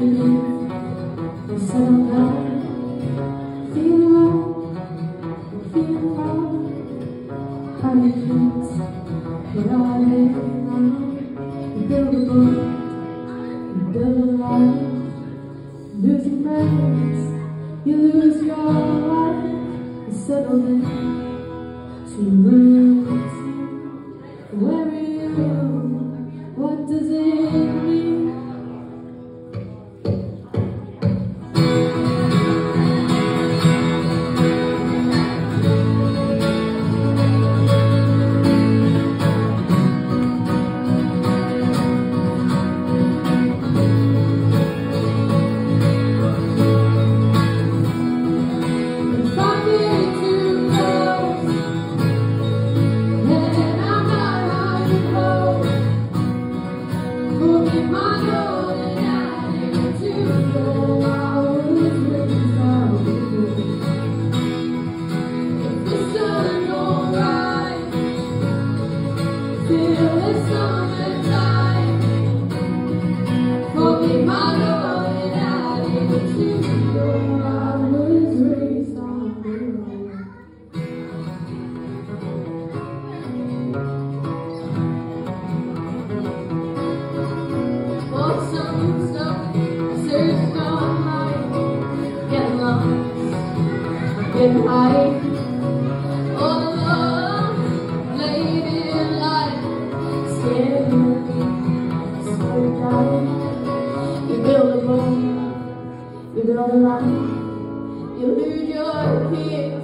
you live, you settle down, feel right, feel proud. How you kids, what are they now? You build a book, you build a life, losing friends, you lose your life, you settle in to roots. Where are you? What does it mean? Get high, all alone, late in life, scared, so down. You build a boat, you build a life, you lose your kid.